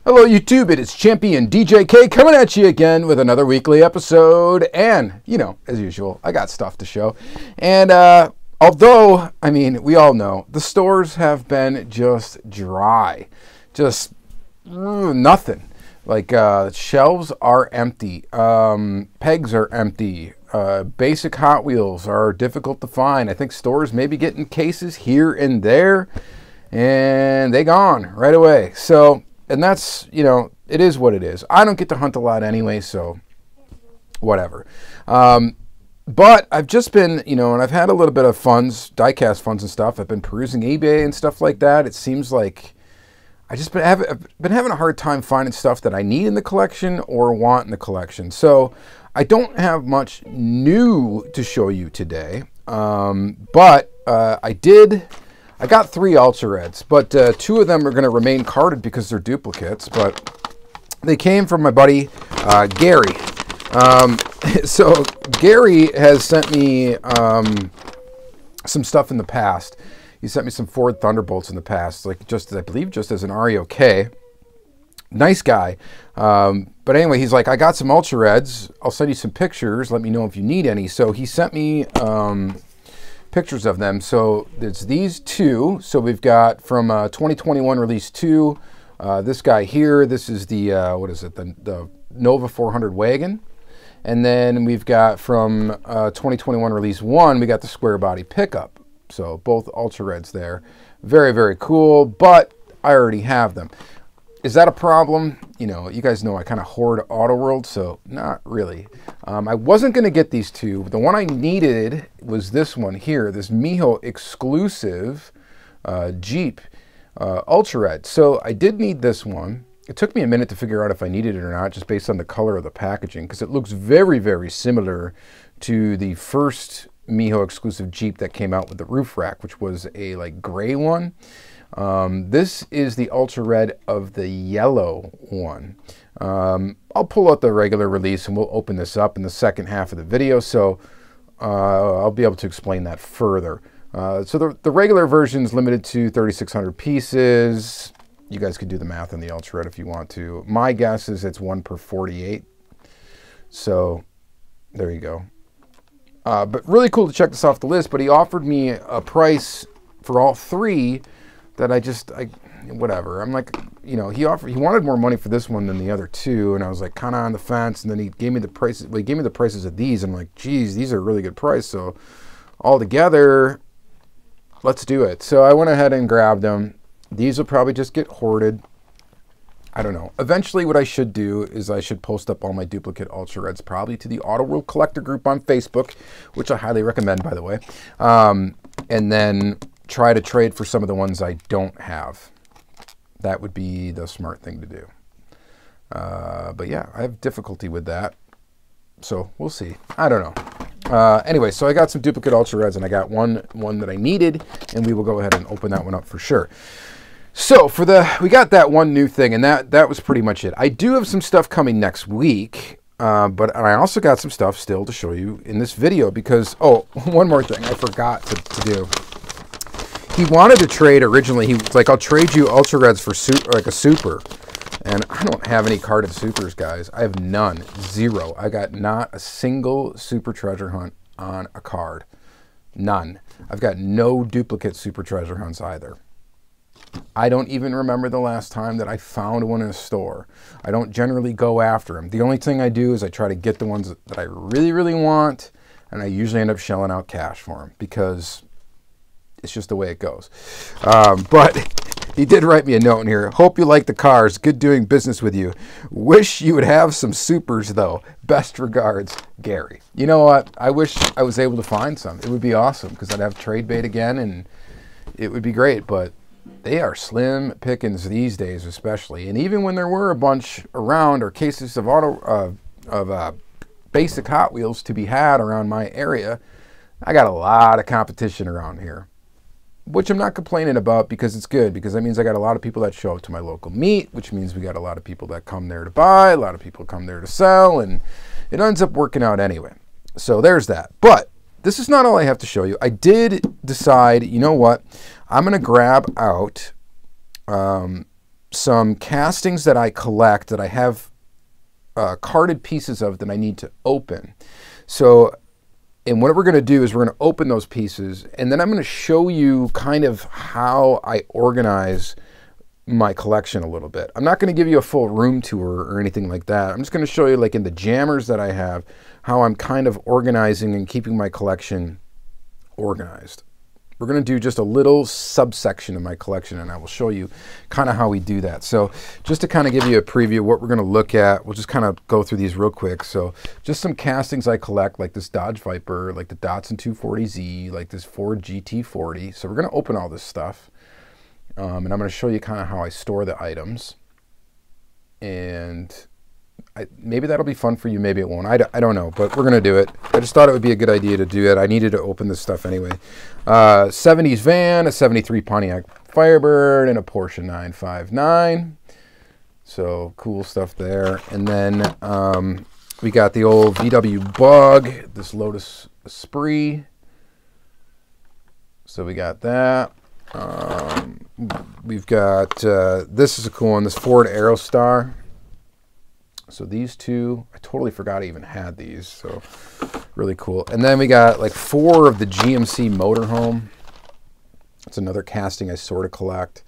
Hello YouTube, it is Championdjk coming at you again with another weekly episode, and, you know, as usual, I got stuff to show. And although, I mean, we all know, the stores have been just dry, just nothing. Like, shelves are empty, pegs are empty, basic Hot Wheels are difficult to find. I think stores may be getting cases here and there, and they gone right away. So, and that's, you know, it is what it is. I don't get to hunt a lot anyway, so whatever. But I've just been, you know, and I've had a little bit of funds, diecast funds and stuff. I've been perusing eBay and stuff like that. It seems like I've been having a hard time finding stuff that I need in the collection or want in the collection. So I don't have much new to show you today. But I got 3 Ultra Reds, but 2 of them are going to remain carded because they're duplicates, but they came from my buddy Gary. So Gary has sent me some stuff in the past. He sent me some Ford Thunderbolts in the past, like I believe just as an REOK. Nice guy. But anyway, he's like, I got some Ultra Reds. I'll send you some pictures. Let me know if you need any. So he sent me pictures of them. So there's these 2. So we've got from 2021 release 2, this guy here. This is the what is it, the Nova 400 Wagon. And then we've got from 2021 release 1, we got the square body pickup. So both Ultra Reds there. Very, very cool, but I already have them. Is that a problem? You know, you guys know I kind of hoard Auto World, so not really. I wasn't going to get these 2. The one I needed was this one here, this Miho exclusive Jeep Ultra Red. So I did need this one. It took me a minute to figure out if I needed it or not, just based on the color of the packaging, because it looks very, very similar to the first Miho exclusive Jeep that came out with the roof rack, which was a like gray one. This is the Ultra Red of the yellow one. I'll pull out the regular release and we'll open this up in the second half of the video, so I'll be able to explain that further. So the regular version is limited to 3,600 pieces. You guys could do the math on the Ultra Red if you want to. My guess is it's 1 per 48. So there you go. But really cool to check this off the list, but he offered me a price for all 3 that whatever. I'm like, you know, he wanted more money for this one than the other 2, and I was like kind of on the fence, and then he gave me the prices. Well, he gave me the prices of these. I'm like, geez, these are a really good price. So all together, let's do it. So I went ahead and grabbed them. These will probably just get hoarded. I don't know. Eventually what I should do is I should post up all my duplicate Ultra Reds probably to the Auto World Collector group on Facebook, which I highly recommend, by the way. And then try to trade for some of the ones I don't have. That would be the smart thing to do. But yeah, I have difficulty with that. So we'll see. I don't know. Anyway, so I got some duplicate Ultra Reds, and I got one that I needed, and we will go ahead and open that one up for sure. So we got that one new thing, and that was pretty much it. I do have some stuff coming next week, but I also got some stuff still to show you in this video because, oh, one more thing I forgot to do. He wanted to trade originally. He was like, I'll trade you Ultra Reds for like a Super. And I don't have any carded Supers, guys. I have none. 0. I got not a single Super Treasure Hunt on a card. None. I've got no duplicate Super Treasure Hunts either. I don't even remember the last time that I found one in a store. I don't generally go after them. The only thing I do is I try to get the ones that I really, really want, and I usually end up shelling out cash for them because it's just the way it goes. But he did write me a note in here. Hope you like the cars. Good doing business with you. Wish you would have some Supers, though. Best regards, Gary. You know what? I wish I was able to find some. It would be awesome because I'd have trade bait again, and it would be great, but they are slim pickings these days, especially. And even when there were a bunch around, or cases of basic Hot Wheels to be had around my area, I got a lot of competition around here, which I'm not complaining about because it's good, because that means I got a lot of people that show up to my local meet, which means we got a lot of people that come there to buy, a lot of people come there to sell, and it ends up working out anyway. So there's that. But this is not all I have to show you. I did decide, you know what, I'm going to grab out some castings that I collect that I have carded pieces of that I need to open. So, and what we're going to do is we're going to open those pieces, and then I'm going to show you kind of how I organize my collection a little bit. I'm not going to give you a full room tour or anything like that. I'm just going to show you, like in the jammers that I have, how I'm kind of organizing and keeping my collection organized. We're going to do just a little subsection of my collection, and I will show you kind of how we do that. So just to kind of give you a preview of what we're going to look at, we'll just kind of go through these real quick. So just some castings I collect, like this Dodge Viper, like the Datsun 240Z, like this Ford GT40. So we're going to open all this stuff, and I'm going to show you kind of how I store the items. And maybe that'll be fun for you, maybe it won't. I don't know, but we're going to do it. I just thought it would be a good idea to do it. I needed to open this stuff anyway. 70s van, a 73 Pontiac Firebird, and a Porsche 959. So cool stuff there. And then we got the old VW Bug, this Lotus Esprit. So we got that. We've got, this is a cool one, this Ford Aerostar. So these two, I totally forgot I even had these, so really cool. And then we got like 4 of the GMC Motorhome. It's another casting I sort of collect.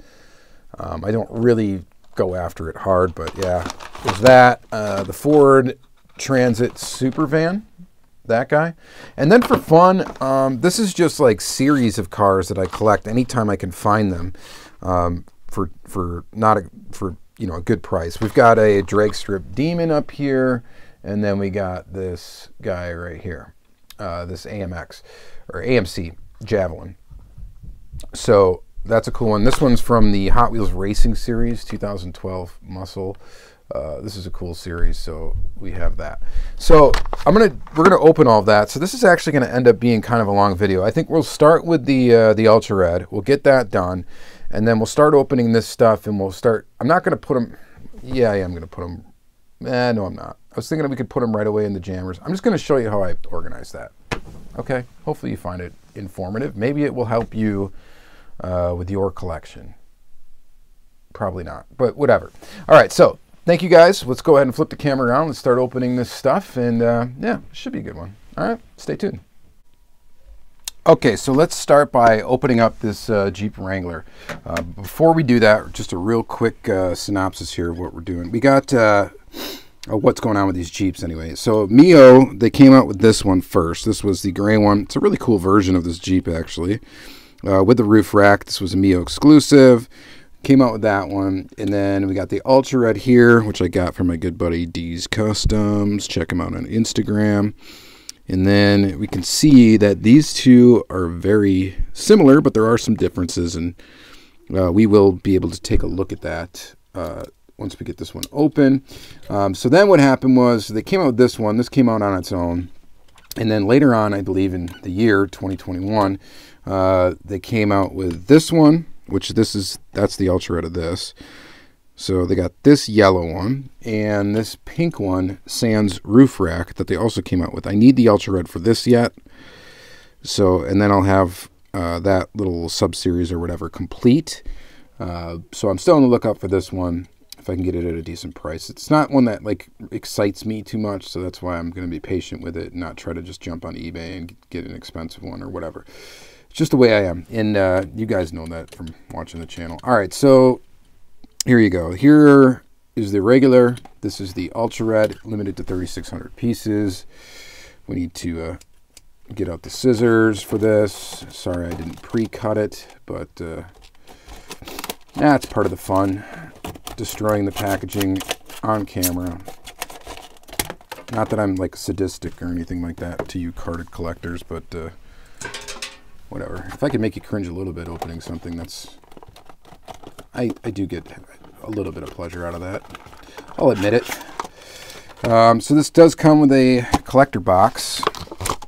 I don't really go after it hard, but yeah, there's that. The Ford Transit Supervan, that guy. And then for fun, this is just like series of cars that I collect anytime I can find them, for you know, a good price. We've got a drag strip Demon up here, and then we got this guy right here, this AMC Javelin. So that's a cool one. This one's from the Hot Wheels Racing Series, 2012 Muscle. This is a cool series, so we have that. So we're gonna open all of that. So this is actually gonna end up being kind of a long video. I think we'll start with the Ultra Red. We'll get that done. And then we'll start opening this stuff, and we'll start. I'm not going to put them. Yeah, I am going to put them. No, I'm not. I was thinking that we could put them right away in the jammers. I'm just going to show you how I organize that. Okay? Hopefully you find it informative. Maybe it will help you with your collection. Probably not, but whatever. All right, so thank you guys. Let's go ahead and flip the camera around. Let's start opening this stuff, and yeah, it should be a good one. All right, stay tuned. Okay, so let's start by opening up this Jeep Wrangler. Before we do that, just a real quick synopsis here of what we're doing. We got what's going on with these Jeeps anyway. So Mio, they came out with this one first. This was the gray one. It's a really cool version of this Jeep, actually, with the roof rack. This was a Mio exclusive. Came out with that one. And then we got the Ultra Red here, which I got from my good buddy D's Customs. Check him out on Instagram. And then we can see that these two are very similar, but there are some differences, and we will be able to take a look at that once we get this one open. So then what happened was they came out with this one. This came out on its own. And then later on, I believe in the year 2021, they came out with this one, which that's the Ultra Red of this. So they got this yellow one and this pink one, sans roof rack, that they also came out with. I need the Ultra Red for this yet. So, and then I'll have that little sub-series or whatever complete. So I'm still on the lookout for this one, if I can get it at a decent price. It's not one that like excites me too much, so that's why I'm going to be patient with it and not try to just jump on eBay and get an expensive one or whatever. It's just the way I am. And you guys know that from watching the channel. All right, so here you go. Here is the regular. This is the Ultra Red, limited to 3,600 pieces. We need to get out the scissors for this. Sorry I didn't pre-cut it, but that's part of the fun. Destroying the packaging on camera. Not that I'm like sadistic or anything like that to you carded collectors, but whatever. If I could make you cringe a little bit opening something, that's... I do get a little bit of pleasure out of that. I'll admit it. So this does come with a collector box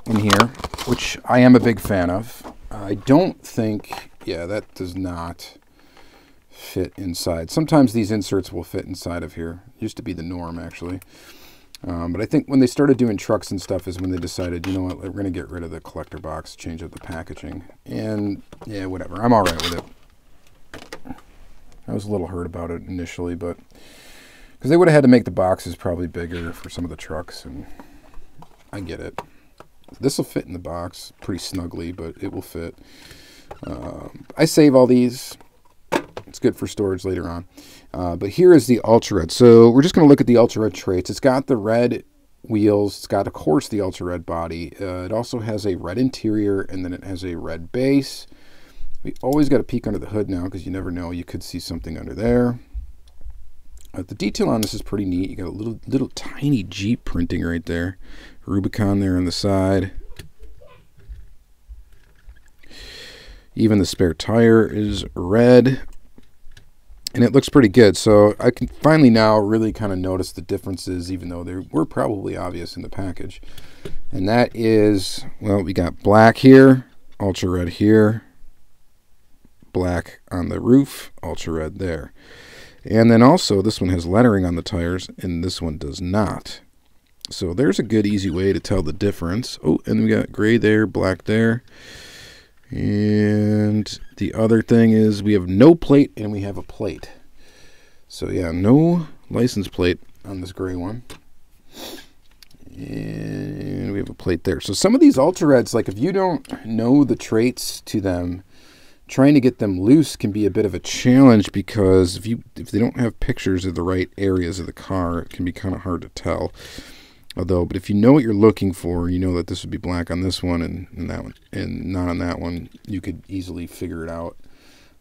in here, which I am a big fan of. I don't think... Yeah, that does not fit inside. Sometimes these inserts will fit inside of here. Used to be the norm, actually. But I think when they started doing trucks and stuff is when they decided, you know what, we're going to get rid of the collector box, change up the packaging. And, yeah, whatever. I'm all right with it. I was a little hurt about it initially, but because they would have had to make the boxes probably bigger for some of the trucks, and I get it. This will fit in the box pretty snugly, but it will fit. I save all these. It's good for storage later on. But here is the Ultra Red. So we're just going to look at the Ultra Red traits. It's got the red wheels. It's got, of course, the Ultra Red body. It also has a red interior, and then it has a red base. We always got to peek under the hood now because you never know. You could see something under there. The detail on this is pretty neat. You got a little tiny Jeep printing right there. Rubicon there on the side. Even the spare tire is red. And it looks pretty good. So I can finally now really kind of notice the differences, even though they were probably obvious in the package. And that is, well, we got black here, Ultra Red here, black on the roof, Ultra Red there. And then also this one has lettering on the tires and this one does not. So there's a good easy way to tell the difference. Oh, and we got gray there, black there. And the other thing is we have no plate and we have a plate. So yeah, no license plate on this gray one. And we have a plate there. So some of these Ultra Reds, like if you don't know the traits to them, trying to get them loose can be a bit of a challenge because if they don't have pictures of the right areas of the car, it can be kind of hard to tell. But if you know what you're looking for, you know that this would be black on this one and that one, and not on that one, you could easily figure it out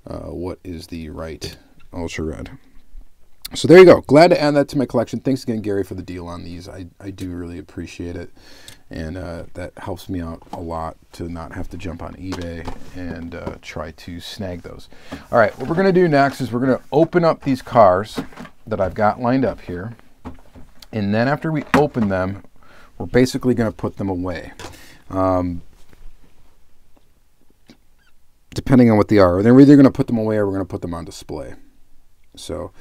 what is the right Ultra Red. So there you go. Glad to add that to my collection. Thanks again, Gary, for the deal on these. I do really appreciate it, and that helps me out a lot to not have to jump on eBay and try to snag those. All right, what we're going to do next is we're going to open up these cars that I've got lined up here. And then after we open them, we're basically going to put them away. Depending on what they are. We're either going to put them away or we're going to put them on display. So,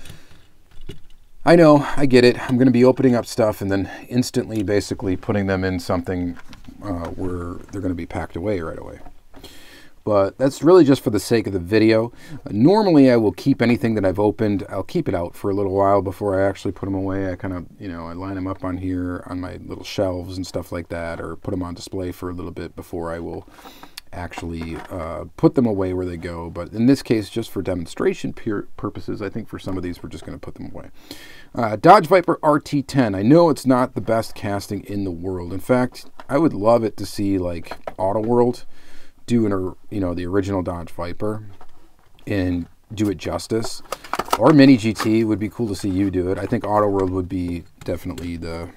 I know, I get it. I'm going to be opening up stuff and then instantly basically putting them in something where they're going to be packed away right away. But that's really just for the sake of the video. Normally I will keep anything that I've opened, I'll keep it out for a little while before I actually put them away. I kind of, I line them up on here on my little shelves and stuff like that, or put them on display for a little bit before I will actually put them away where they go. But in this case, just for demonstration purposes, I think for some of these we're just going to put them away. Dodge Viper RT10. I know it's not the best casting in the world. In fact, I would love it to see like Auto World do the original Dodge Viper and do it justice, or Mini GT would be cool to see you do it. I think Auto World would be definitely the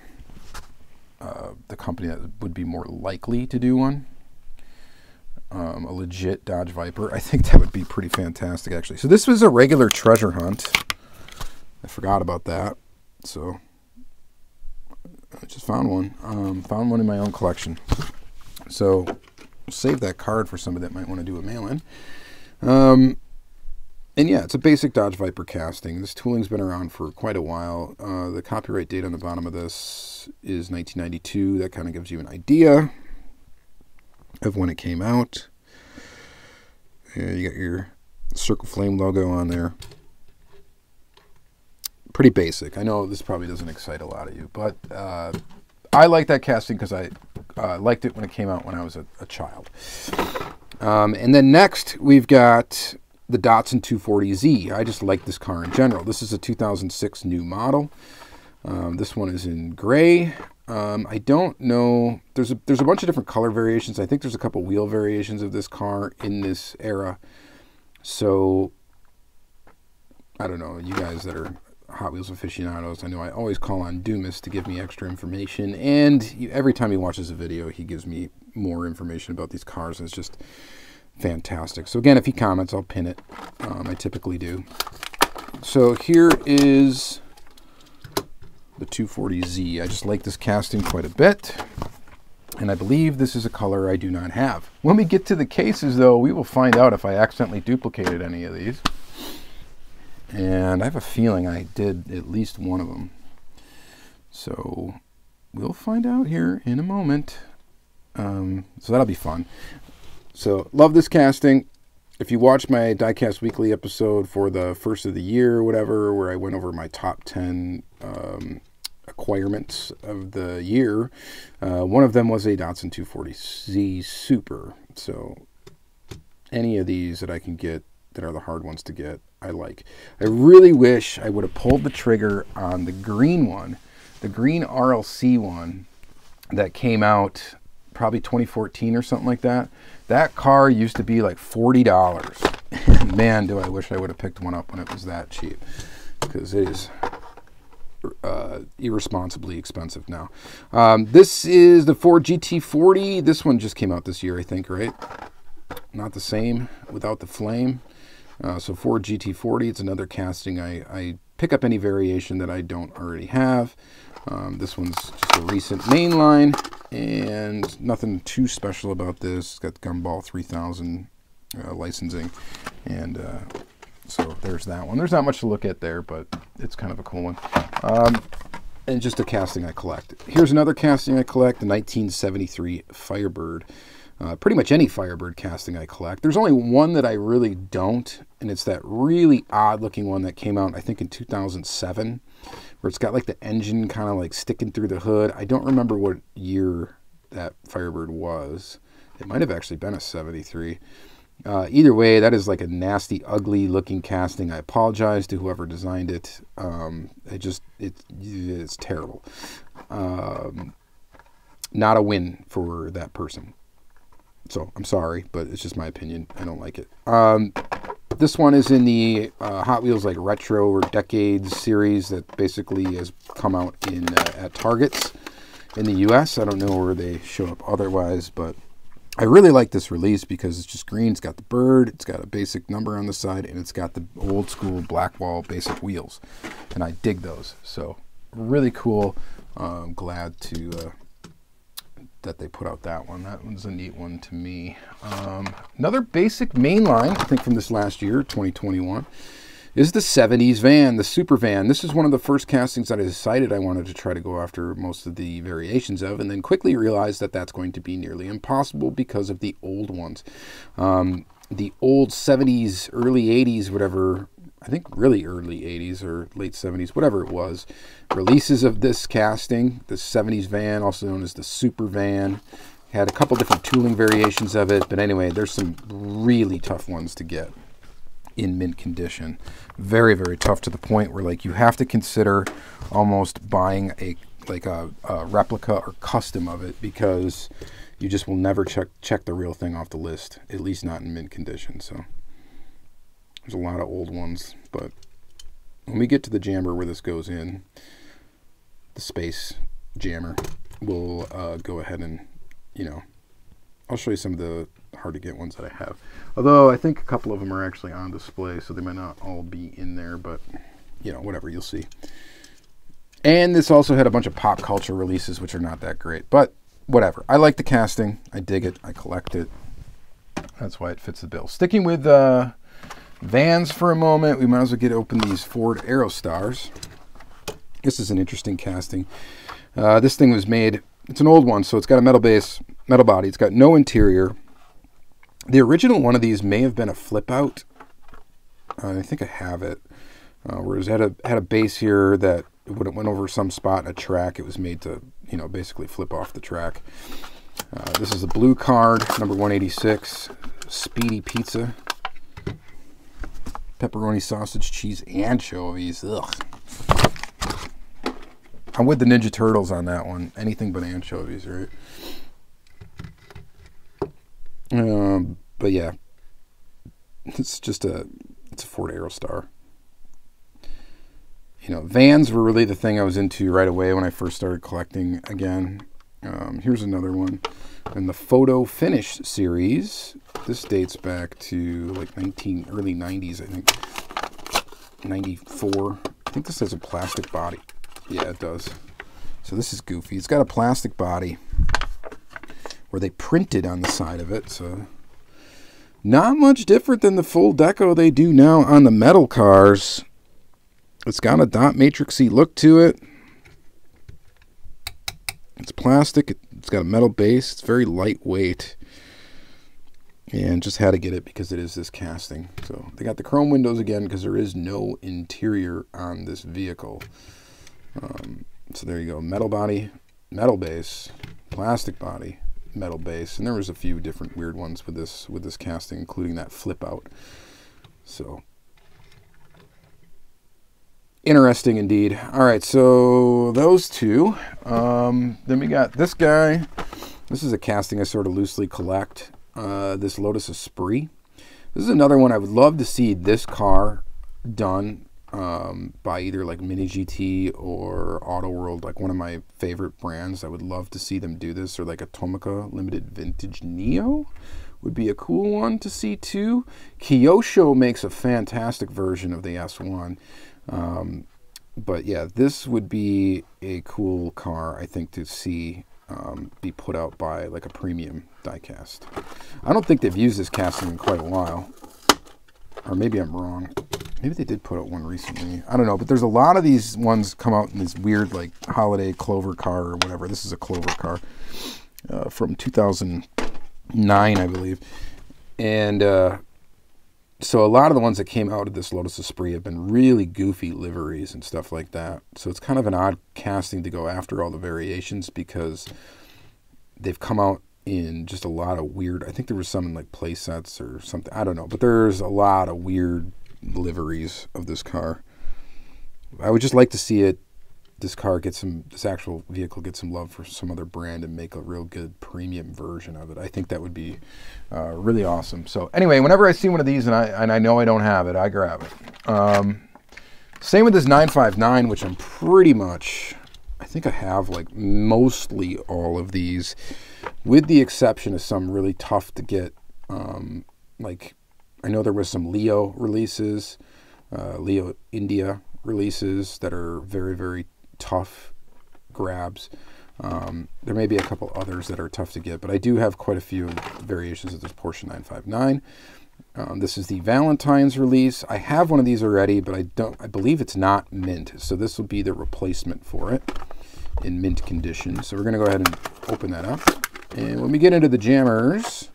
company that would be more likely to do one. A legit Dodge Viper. I think that would be pretty fantastic, actually. So this was a regular treasure hunt. I forgot about that. So I just found one. Found one in my own collection. So save that card for somebody that might want to do a mail-in. And yeah, it's a basic Dodge Viper casting. This tooling's been around for quite a while. The copyright date on the bottom of this is 1992. That kind of gives you an idea of when it came out. And you got your Circle Flame logo on there. Pretty basic. I know this probably doesn't excite a lot of you, but I like that casting because I liked it when it came out when I was a child. And then next we've got the Datsun 240Z. I just like this car in general. This is a 2006 new model. This one is in gray. I don't know. There's a bunch of different color variations. I think there's a couple wheel variations of this car in this era. So I don't know. You guys that are Hot Wheels aficionados, I know I always call on Dumas to give me extra information, and every time he watches a video he gives me more information about these cars, and it's just fantastic. So again, if he comments, I'll pin it. I typically do. So here is the 240Z. I just like this casting quite a bit, and I believe this is a color I do not have. When we get to the cases though, we will find out if I accidentally duplicated any of these. And I have a feeling I did at least one of them. So we'll find out here in a moment. So that'll be fun. So love this casting. if you watch my Diecast Weekly episode for the first of the year or whatever, where I went over my top 10 acquirements of the year, one of them was a Datsun 240Z Super. So any of these that I can get that are the hard ones to get, I like. I really wish I would have pulled the trigger on the green one, the green RLC one that came out probably 2014 or something like that. That car used to be like $40. And man, do I wish I would have picked one up when it was that cheap, because it is irresponsibly expensive now. This is the Ford GT40. This one just came out this year, I think, right? Not the same without the flame. So Ford GT40, it's another casting. I pick up any variation that I don't already have. This one's just a recent mainline, and nothing too special about this. It's got Gumball 3000 licensing, and so there's that one. There's not much to look at there, but it's kind of a cool one. And just a casting I collect. Here's another casting I collect, the 1973 Firebird. Pretty much any Firebird casting I collect. There's only one that I really don't, and it's that really odd looking one that came out, I think, in 2007, where it's got like the engine kind of like sticking through the hood. I don't remember what year that Firebird was. It might have actually been a 73. Either way, that is like a nasty, ugly looking casting. I apologize to whoever designed it. It's terrible. Not a win for that person. So I'm sorry, but it's just my opinion. I don't like it. This one is in the Hot Wheels like Retro or Decades series that basically has come out in at Targets in the U.S. I don't know where they show up otherwise, but I really like this release because it's just green. It's got the bird, it's got a basic number on the side, and it's got the old school black wall basic wheels, and I dig those. So really cool. I'm glad to that they put out that one. That one's a neat one to me. Another basic mainline, I think from this last year, 2021, is the 70s van, the Super Van. This is one of the first castings that I decided I wanted to try to go after most of the variations of, and then quickly realized that that's going to be nearly impossible because of the old ones. The old 70s, early 80s, whatever, I think really early 80s or late 70s, whatever it was, releases of this casting, the 70s van, also known as the Super Van. Had a couple different tooling variations of it, but anyway, there's some really tough ones to get in mint condition. Very, very tough, to the point where like you have to consider almost buying a replica or custom of it, because you just will never check the real thing off the list, at least not in mint condition. So there's a lot of old ones, but when we get to the jammer where this goes in, the space jammer, we'll go ahead and, I'll show you some of the hard to get ones that I have. Although I think a couple of them are actually on display, so they might not all be in there, but whatever, you'll see. And this also had a bunch of pop culture releases, which are not that great, but whatever. I like the casting. I dig it. I collect it. That's why it fits the bill. Sticking with vans for a moment, we might as well open these Ford Aerostars. This is an interesting casting. This thing was made, it's an old one, so it's got a metal base, metal body. It's got no interior. The original one of these may have been a flip out. I think I have it. Whereas it had a base here that when it went over some spot in a track, it was made to, basically flip off the track. This is a blue card, number 186, Speedy Pizza. Pepperoni, sausage, cheese, anchovies. Ugh. I'm with the Ninja Turtles on that one. Anything but anchovies, right? But yeah, it's a Ford Aerostar. Vans were really the thing I was into right away when I first started collecting again. Here's another one. In the Photo Finish series, this dates back to like early 90s, I think. 94. I think this has a plastic body. Yeah, it does. So this is goofy. It's got a plastic body where they printed on the side of it. So not much different than the full deco they do now on the metal cars. It's got a dot matrixy look to it. It's plastic. It's got a metal base. It's very lightweight. and just had to get it because it is this casting. So they got the chrome windows again because there is no interior on this vehicle. So there you go, metal body, metal base, plastic body, metal base, and there was a few different weird ones with this casting, including that flip out. So interesting indeed. All right, so those two. Then we got this guy. This is a casting I sort of loosely collect. This Lotus Esprit. This is another one I would love to see this car done by either like Mini GT or Auto World, like one of my favorite brands. I would love to see them do this, or like a Tomica Limited Vintage Neo would be a cool one to see too. Kyosho makes a fantastic version of the S1. But yeah, this would be a cool car, I think, to see be put out by like a premium diecast. I don't think they've used this casting in quite a while. Or maybe I'm wrong. Maybe they did put out one recently. I don't know, but there's a lot of these ones come out in this weird like holiday Clover car or whatever. This is a Clover car from 2009, I believe. And so a lot of the ones that came out of this Lotus Esprit have been really goofy liveries and stuff like that. So it's kind of an odd casting to go after all the variations because they've come out in just a lot of weird, I think there was some in like play sets or something, I don't know, but there's a lot of weird liveries of this car. I would just like to see this actual vehicle get some love for some other brand and make a real good premium version of it. I think that would be really awesome. So anyway, whenever I see one of these and I know I don't have it, I grab it. Same with this 959, which I'm pretty much, I think I have like mostly all of these, with the exception of some really tough to get. Like I know there was some Leo releases, Leo India releases that are very, very tough grabs. There may be a couple others that are tough to get, but I do have quite a few variations of this Porsche 959. This is the Valentine's release. I have one of these already, but I believe it's not mint, so this will be the replacement for it in mint condition. So we're going to go ahead and open that up. And when we get into the jammers,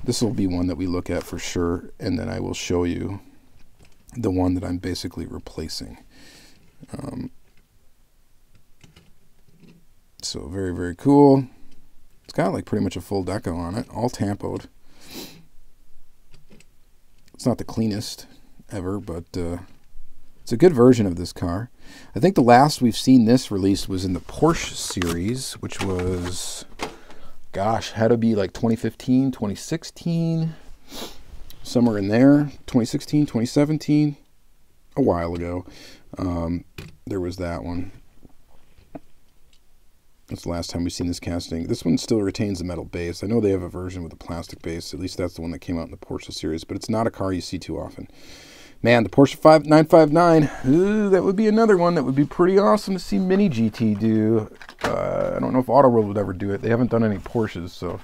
this will be one that we look at for sure, and then I will show you the one that I'm basically replacing. So very, very cool. It's got like pretty much a full deco on it, all tampoed. It's not the cleanest ever, but it's a good version of this car. I think the last we've seen this released was in the Porsche series, which was, gosh, had to be like 2015, 2016, somewhere in there. 2016, 2017, a while ago. There was that one. That's the last time we've seen this casting. This one still retains the metal base. I know they have a version with a plastic base. At least that's the one that came out in the Porsche series, but it's not a car you see too often. Man, the Porsche 959, ooh, that would be another one that would be pretty awesome to see Mini GT do. I don't know if Auto World would ever do it. They haven't done any Porsches, so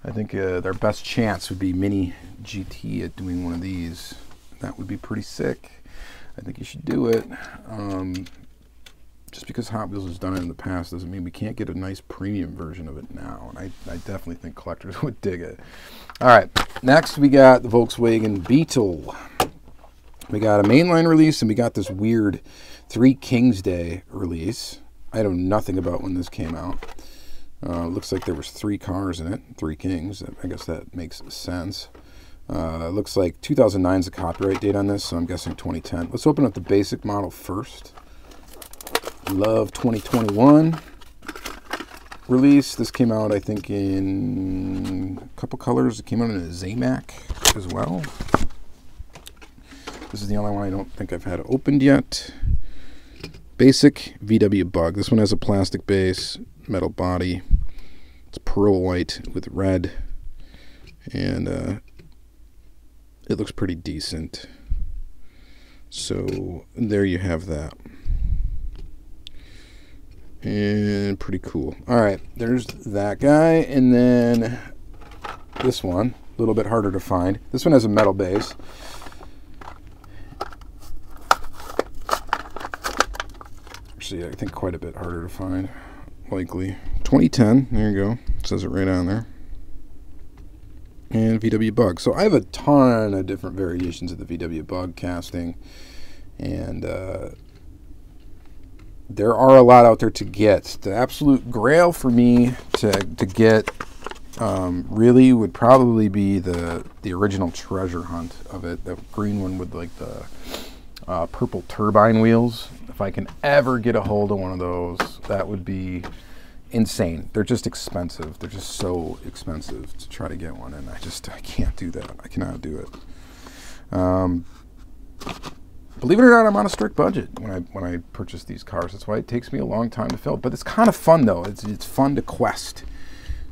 I think their best chance would be Mini GT at doing one of these. That would be pretty sick. I think you should do it. Just because Hot Wheels has done it in the past doesn't mean we can't get a nice premium version of it now. And I definitely think collectors would dig it. All right, next we got the Volkswagen Beetle. We got a mainline release, and we got this weird 3 Kings Day release. I know nothing about when this came out. Looks like there was 3 cars in it, 3 Kings. I guess that makes sense. Looks like 2009 is the copyright date on this, so I'm guessing 2010. Let's open up the basic model first. Love 2021 release. This came out, I think, in a couple colors. It came out in a Zamac as well. This is the only one I don't think I've had opened yet. Basic VW Bug. This one has a plastic base, metal body. It's pearl white with red, and it looks pretty decent. So there you have that. And pretty cool. All right, there's that guy. And then this one, a little bit harder to find. This one has a metal base. Actually, I think quite a bit harder to find, likely. 2010, there you go. It says it right on there. and VW Bug. So I have a ton of different variations of the VW Bug casting, and there are a lot out there to get. The absolute grail for me to get really would probably be the original treasure hunt of it, the green one with like the purple turbine wheels. If I can ever get a hold of one of those, that would be insane. They're just expensive. They're just so expensive to try to get one, and I can't do that. I cannot do it. Believe it or not, I'm on a strict budget when I purchase these cars. That's why it takes me a long time to fill. But it's kind of fun though. It's fun to quest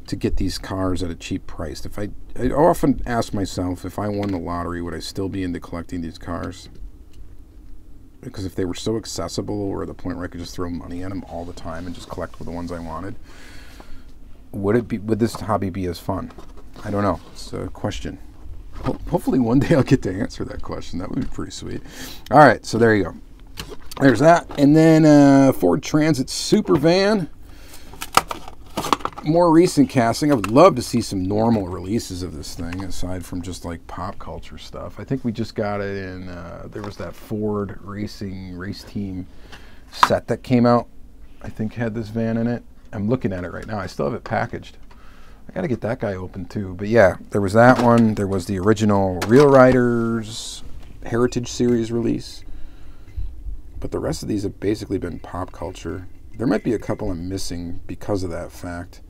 to get these cars at a cheap price. I often ask myself, if I won the lottery, would I still be into collecting these cars? Because if they were so accessible, or at the point where I could just throw money at them all the time and just collect the ones I wanted, would this hobby be as fun? I don't know. It's a question. Hopefully one day I'll get to answer that question. That would be pretty sweet. All right, so there you go. There's that. And then Ford Transit Super Van. More recent casting. I would love to see some normal releases of this thing, aside from just like pop culture stuff. I think we just got it in, there was that Ford Racing Race Team set that came out. I think had this van in it. I'm looking at it right now. I still have it packaged. I got to get that guy open too. But yeah, there was that one. There was the original Real Riders Heritage Series release. But the rest of these have basically been pop culture. There might be a couple I'm missing because of that fact.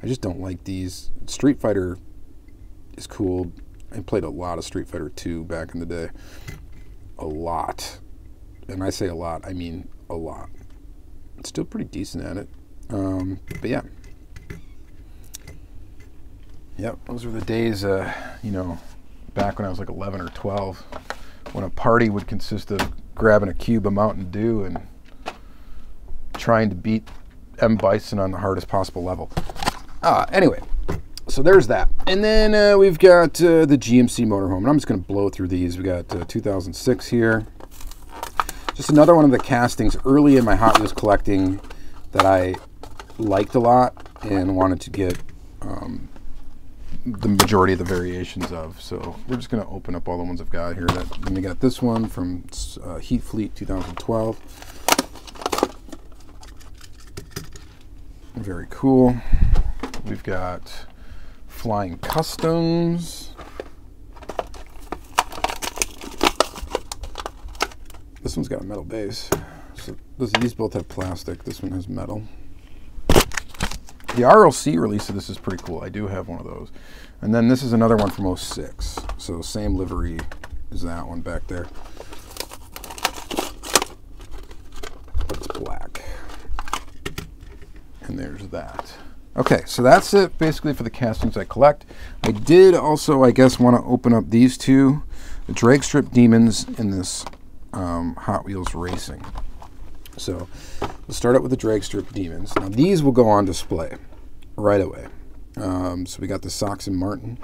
I just don't like these. Street Fighter is cool. I played a lot of Street Fighter 2 back in the day. A lot. And I say a lot, I mean a lot. It's still pretty decent at it. But yeah. Yep, those were the days, you know, back when I was like 11 or 12, when a party would consist of grabbing a cube of Mountain Dew and trying to beat M. Bison on the hardest possible level. Anyway, so there's that. And then we've got the GMC Motorhome. And I'm just going to blow through these. We got 2006 here. Just another one of the castings early in my Hot Wheels collecting that I liked a lot and wanted to get the majority of the variations of. So we're just going to open up all the ones I've got here. Then we got this one from Heat Fleet 2012. Very cool. We've got Flying Customs. This one's got a metal base. So these both have plastic. This one has metal. The RLC release of this is pretty cool. I do have one of those. And then this is another one from 06. So same livery as that one back there. But it's black. And there's that. Okay, so that's it basically for the castings I collect. I did also, I guess, want to open up these two, the drag strip Demons and this Hot Wheels Racing. So let's start out with the drag strip Demons. Now these will go on display right away. So we got the Sox and Martin.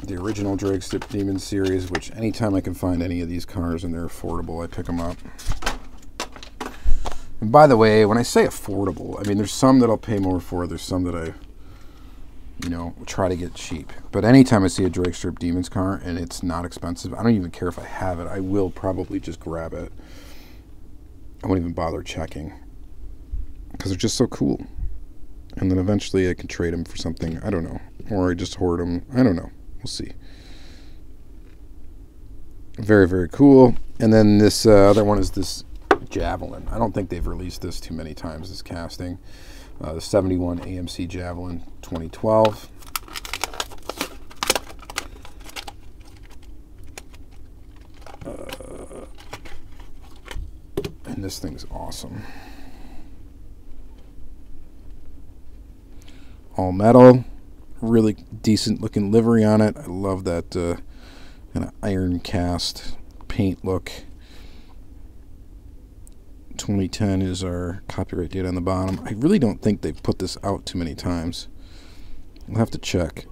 The original drag strip Demons series, which anytime I can find any of these cars and they're affordable, I pick them up. And by the way, when I say affordable, I mean there's some that I'll pay more for, there's some that I, you know, try to get cheap. But anytime I see a drag strip Demons car and it's not expensive, I don't even care if I have it. I will probably just grab it. I won't even bother checking because they're just so cool. And then eventually I can trade them for something, I don't know, or I just hoard them, I don't know. We'll see. Very, very cool. And then this other one is this Javelin. I don't think they've released this too many times, this casting. The 71 AMC Javelin 2012. And this thing's awesome. All metal. Really decent looking livery on it. I love that kind of iron cast paint look. 2010 is our copyright date on the bottom. I really don't think they've put this out too many times. We'll have to check.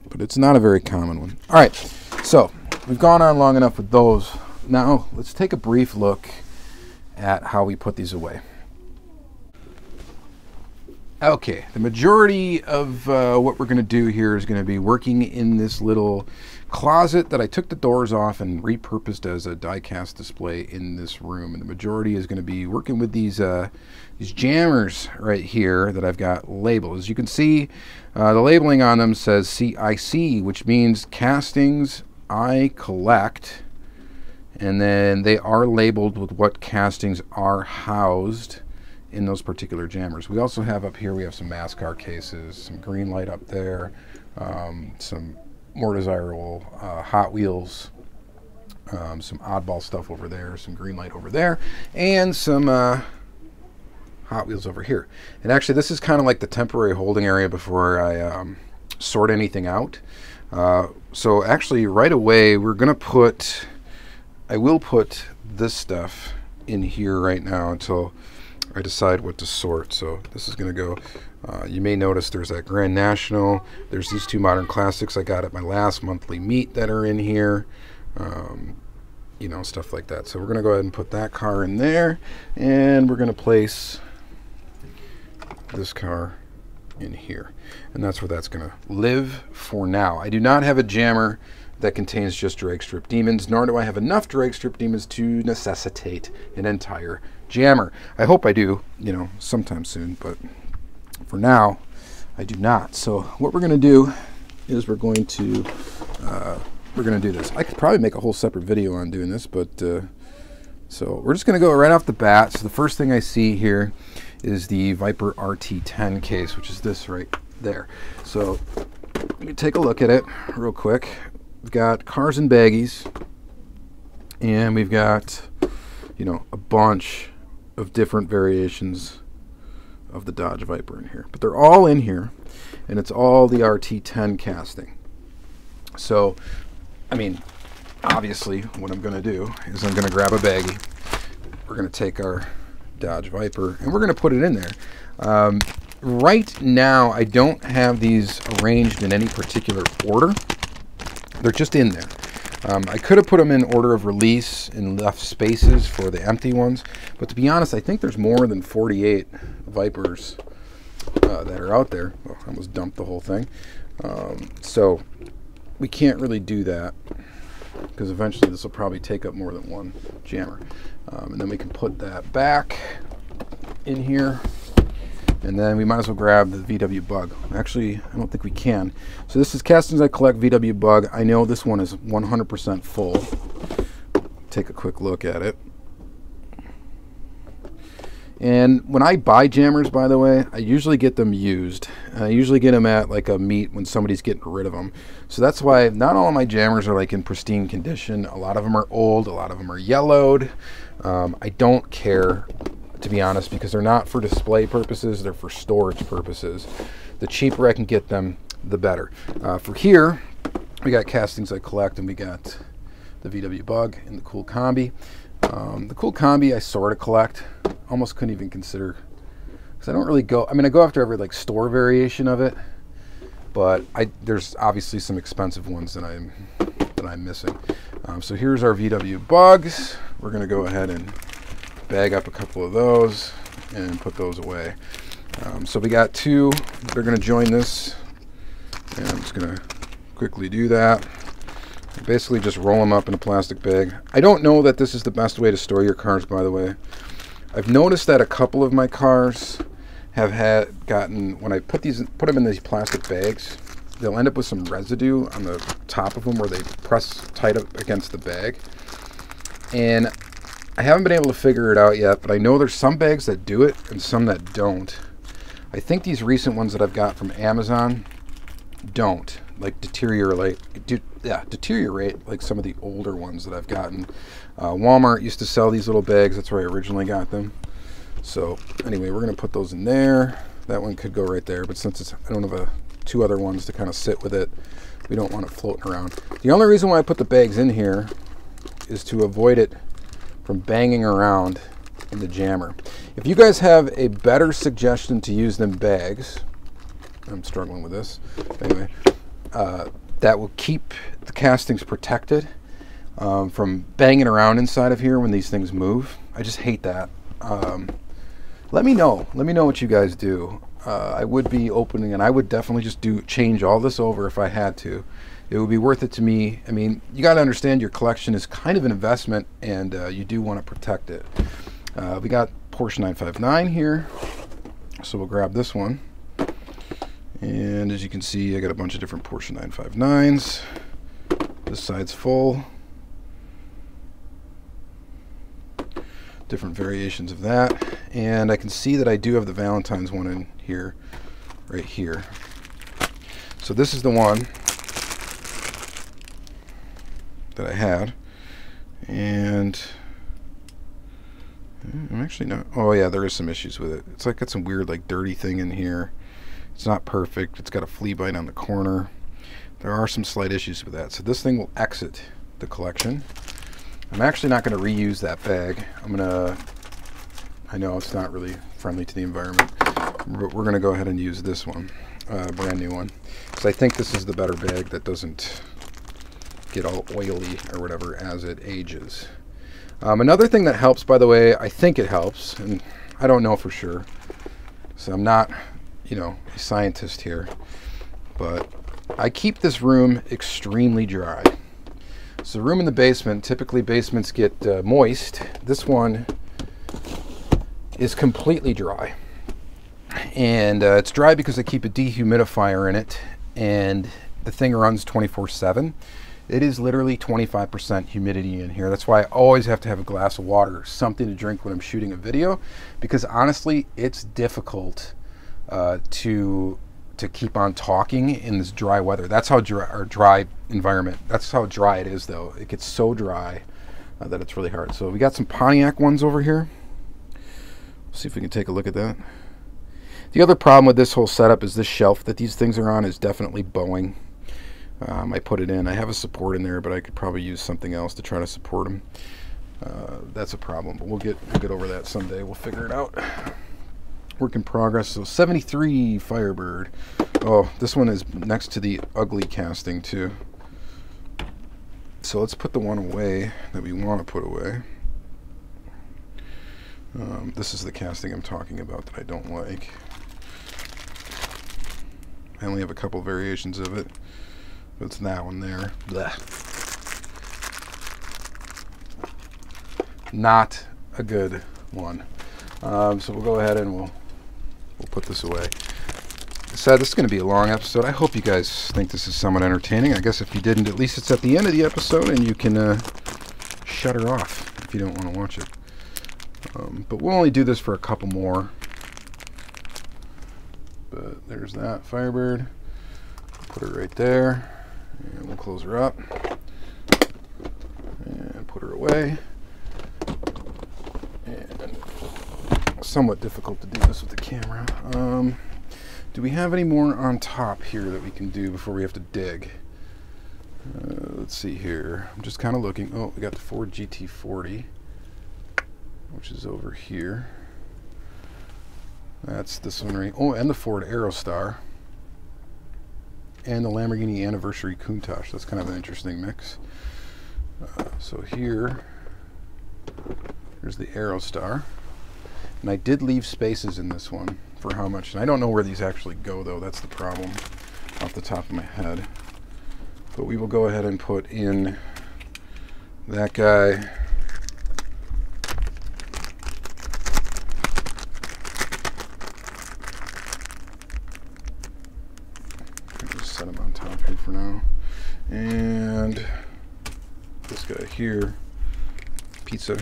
But it's not a very common one. Alright, so we've gone on long enough with those. Now let's take a brief look at how we put these away. Okay, the majority of what we're going to do here is going to be working in this little closet that I took the doors off and repurposed as a die-cast display in this room. And the majority is going to be working with these jammers right here that I've got labeled. As you can see, the labeling on them says CIC, which means Castings I Collect. And then they are labeled with what castings are housed in those particular jammers. We also have up here, we have some NASCAR cases, some green light up there, some more desirable Hot Wheels, some oddball stuff over there, some green light over there, and some Hot Wheels over here. And actually, this is kind of like the temporary holding area before I sort anything out. So actually, right away, we're gonna put, I will put this stuff in here right now until I decide what to sort. So this is gonna go, you may notice there's that Grand National, there's these two modern classics I got at my last monthly meet that are in here, you know, stuff like that. So we're gonna go ahead and put that car in there, and we're gonna place this car in here, and that's where that's gonna live for now. I do not have a jammer that contains just drag strip demons, nor do I have enough drag strip demons to necessitate an entire jammer. I hope I do, you know, sometime soon, but for now I do not. So what we're going to do is we're going to do this. I could probably make a whole separate video on doing this, but so we're just going to go right off the bat. So the first thing I see here is the Viper RT10 case, which is this right there. So let me take a look at it real quick. We've got cars and baggies, and we've got, you know, a bunch of different variations of the Dodge Viper in here, but they're all in here, and it's all the RT10 casting. So, I mean, obviously, what I'm going to do is I'm going to grab a baggie. We're going to take our Dodge Viper, and we're going to put it in there. Right now, I don't have these arranged in any particular order. They're just in there. I could have put them in order of release and left spaces for the empty ones, but to be honest, I think there's more than 48 Vipers that are out there. Oh, I almost dumped the whole thing. So we can't really do that, because eventually this will probably take up more than one jammer. And then we can put that back in here. And then we might as well grab the VW Bug. Actually, I don't think we can. So this is Castings I Collect VW Bug. I know this one is 100% full. Take a quick look at it. And when I buy jammers, by the way, I usually get them used. I usually get them at like a meet when somebody's getting rid of them. So that's why not all of my jammers are like in pristine condition. A lot of them are old, a lot of them are yellowed. I don't care, to be honest, because they're not for display purposes, they're for storage purposes. The cheaper I can get them, the better. For here, we got Castings I Collect, and we got the VW Bug and the Cool Combi. The Cool Combi I sort of collect. Almost couldn't even consider, because I don't really go, I mean, I go after every like store variation of it, but there's obviously some expensive ones that I'm missing. So here's our VW Bugs. We're going to go ahead and bag up a couple of those and put those away. So we got two. They're going to join this, and I'm just going to quickly do that. Basically just roll them up in a plastic bag. I don't know that this is the best way to store your cars, by the way. I've noticed that a couple of my cars have gotten, when I put them in these plastic bags, they'll end up with some residue on the top of them where they press tight up against the bag. And I haven't been able to figure it out yet, but I know there's some bags that do it and some that don't. I think these recent ones that I've got from Amazon don't, like deteriorate like some of the older ones that I've gotten. Walmart used to sell these little bags. That's where I originally got them. So anyway, we're going to put those in there. That one could go right there, but since I don't have two other ones to kind of sit with it, we don't want it floating around. The only reason why I put the bags in here is to avoid it from banging around in the jammer. If you guys have a better suggestion to use than bags, I'm struggling with this. Anyway, that will keep the castings protected from banging around inside of here when these things move. I just hate that. Let me know. Let me know what you guys do. I would be opening, and I would definitely just change all this over if I had to. It would be worth it to me. I mean, you got to understand your collection is kind of an investment, and you do want to protect it. We got Porsche 959 here, so we'll grab this one. And as you can see, I got a bunch of different Porsche 959s. This side's full. Different variations of that. And I can see that I do have the Valentine's one in here, right here. So this is the one that I had. And I'm actually not, oh yeah, there is some issues with it. It's like got some weird like dirty thing in here. It's not perfect. It's got a flea bite on the corner. There are some slight issues with that. So this thing will exit the collection. I'm actually not going to reuse that bag. I know it's not really friendly to the environment, but we're going to go ahead and use this one, brand new one. So I think this is the better bag that doesn't get all oily or whatever as it ages. Another thing that helps, by the way, I think it helps, and I don't know for sure, so I'm not, you know, a scientist here, but I keep this room extremely dry. So the room in the basement, typically basements get moist. This one is completely dry. And it's dry because I keep a dehumidifier in it, and the thing runs 24/7. It is literally 25% humidity in here. That's why I always have to have a glass of water, something to drink when I'm shooting a video, because honestly, it's difficult to keep on talking in this dry weather. That's how dry environment. That's how dry it is, though. It gets so dry that it's really hard. So we got some Pontiac ones over here. See if we can take a look at that. The other problem with this whole setup is this shelf that these things are on is definitely bowing. I put it in. I have a support in there, but I could probably use something else to try to support them. That's a problem, but we'll get over that someday. We'll figure it out. Work in progress. So 73 Firebird. Oh, this one is next to the ugly casting too. So let's put the one away that we want to put away. This is the casting I'm talking about that I don't like. I only have a couple variations of it. But it's that one there. Blech. Not a good one. So we'll go ahead and we'll put this away. I said this is going to be a long episode. I hope you guys think this is somewhat entertaining. I guess if you didn't, at least it's at the end of the episode and you can shut her off if you don't want to watch it. But we'll only do this for a couple more. But there's that Firebird. Put her right there. And we'll close her up. And put her away. And somewhat difficult to do this with the camera. Do we have any more on top here that we can do before we have to dig? Let's see here. I'm just kind of looking. Oh, we got the Ford GT40, which is over here. That's this one right. Oh, and the Ford Aerostar. And the Lamborghini Anniversary Countach. That's kind of an interesting mix. So here, there's the Aerostar. And I did leave spaces in this one for how much. And I don't know where these actually go, though. That's the problem off the top of my head. But we will go ahead and put in that guy. Just set him on top here for now. And this guy here, pizza.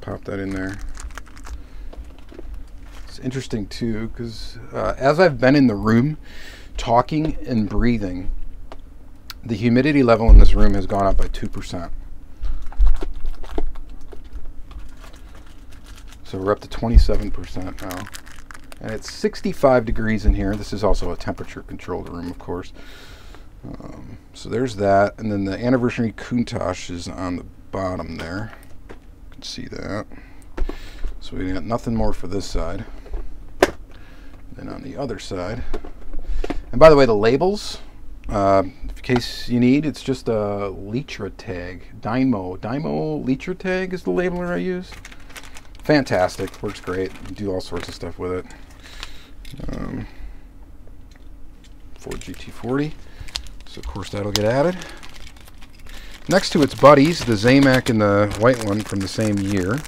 Pop that in there. It's interesting too, because as I've been in the room talking and breathing, the humidity level in this room has gone up by 2%. So we're up to 27% now. And it's 65 degrees in here. This is also a temperature controlled room, of course. So there's that. And then the Anniversary Countach is on the bottom there. You can see that. So we got nothing more for this side. Then on the other side. And by the way, the labels In case you need, it's just a Litra tag. Dymo Litra tag is the labeler I use. Fantastic, works great. You do all sorts of stuff with it. Ford GT40, so of course that'll get added. Next to its buddies, the Zamac and the white one from the same year,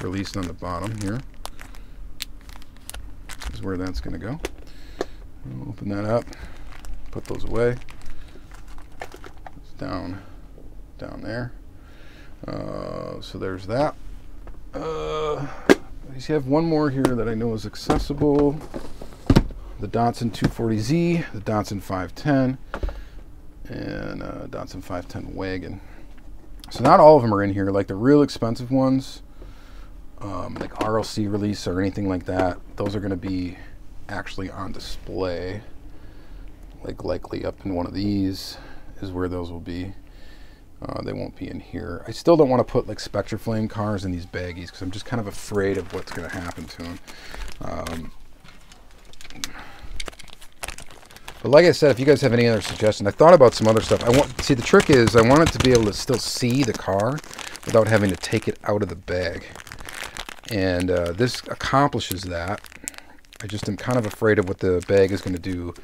released on the bottom here. This is where that's going to go. I'll open that up, put those away. It's down there. So there's that. You have one more here that I know is accessible. The Datsun 240Z, the Datsun 510, and Datsun 510 Wagon. So not all of them are in here. Like the real expensive ones, like RLC release or anything like that, those are going to be actually on display. Like likely up in one of these is where those will be. They won't be in here. I still don't want to put like Spectre Flame cars in these baggies because I'm just kind of afraid of what's going to happen to them. But like I said, if you guys have any other suggestions, I thought about some other stuff. See, the trick is I want it to be able to still see the car without having to take it out of the bag. And this accomplishes that. I just am kind of afraid of what the bag is going to do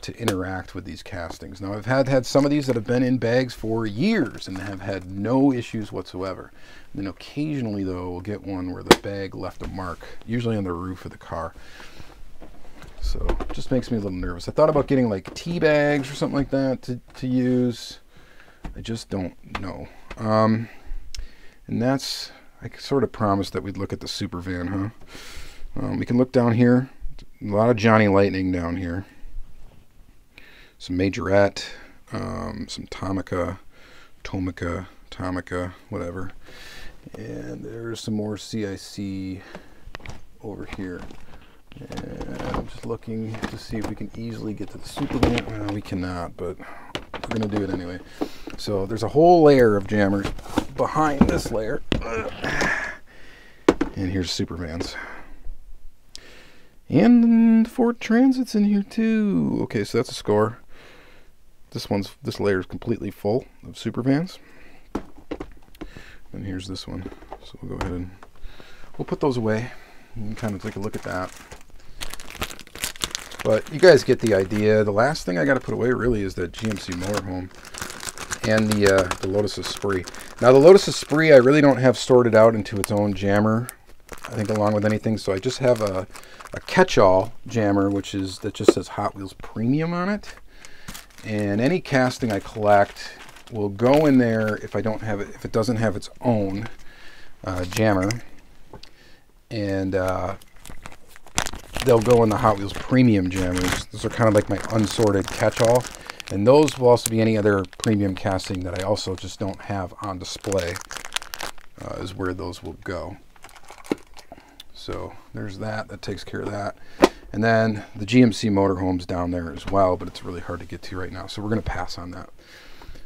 to interact with these castings. Now, I've had some of these that have been in bags for years and have had no issues whatsoever. And then occasionally, though, we'll get one where the bag left a mark, usually on the roof of the car. So it just makes me a little nervous. I thought about getting like tea bags or something like that to use. I just don't know. And that's, I sort of promised that we'd look at the super van, huh? We can look down here. A lot of Johnny Lightning down here. Some Majorette, some Tomica, whatever. And there's some more CIC over here. And I'm just looking to see if we can easily get to the Superman. Well, we cannot, but we're going to do it anyway. So there's a whole layer of jammers behind this layer. And here's Supermans. And Ford Transit's in here too. Okay, so that's a score. This layer is completely full of Supervans. And here's this one. So we'll go ahead and we'll put those away and kind of take a look at that. But you guys get the idea. The last thing I got to put away really is the GMC Motorhome and the Lotus Esprit. Now the Lotus Esprit I really don't have sorted out into its own jammer, I think, along with anything. So I just have a catch-all jammer, that just says Hot Wheels Premium on it. And any casting I collect will go in there if it doesn't have its own jammer. And they'll go in the Hot Wheels Premium jammers. Those are kind of like my unsorted catch-all. And those will also be any other premium casting that I also just don't have on display, is where those will go. So there's that. That takes care of that. And then the GMC Motorhome's down there as well, but it's really hard to get to right now. So we're going to pass on that.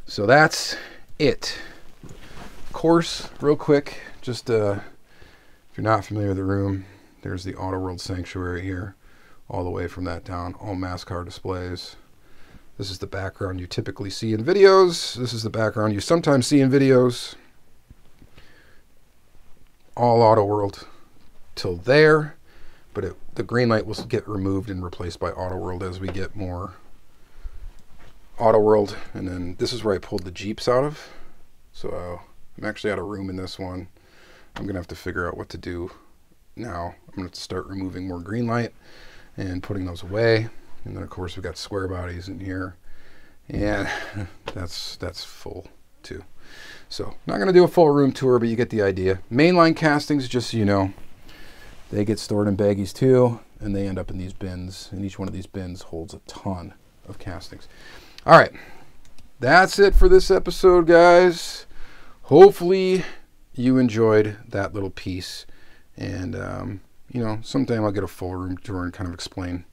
So that's it. Of course, real quick, just if you're not familiar with the room, there's the Auto World Sanctuary here, all the way from that down, all mass car displays. This is the background you typically see in videos. This is the background you sometimes see in videos. All Auto World till there, but the green light will get removed and replaced by Auto World as we get more Auto World. And then this is where I pulled the Jeeps out of. So I'm actually out of room in this one. I'm going to have to figure out what to do now. I'm going to have to start removing more green light and putting those away. And then of course we've got square bodies in here, and that's full too. So not going to do a full room tour, but you get the idea. Mainline castings, just so you know, they get stored in baggies too, and they end up in these bins, and each one of these bins holds a ton of castings. All right, that's it for this episode, guys. Hopefully you enjoyed that little piece, and you know, sometime I'll get a full room tour and kind of explain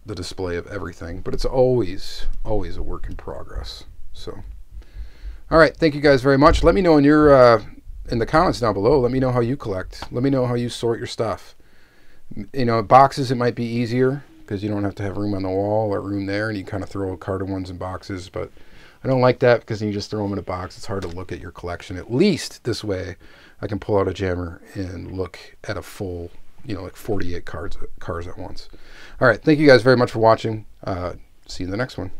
the display of everything, but it's always a work in progress. So all right, thank you guys very much. Let me know in the comments down below. Let me know how you collect. Let me know how you sort your stuff. You know, boxes, it might be easier because you don't have to have room on the wall or room there, and you kind of throw carded ones in boxes. But I don't like that because you just throw them in a box. It's hard to look at your collection. At least this way, I can pull out a jammer and look at a full, you know, like 48 cars at once. All right, thank you guys very much for watching. See you in the next one.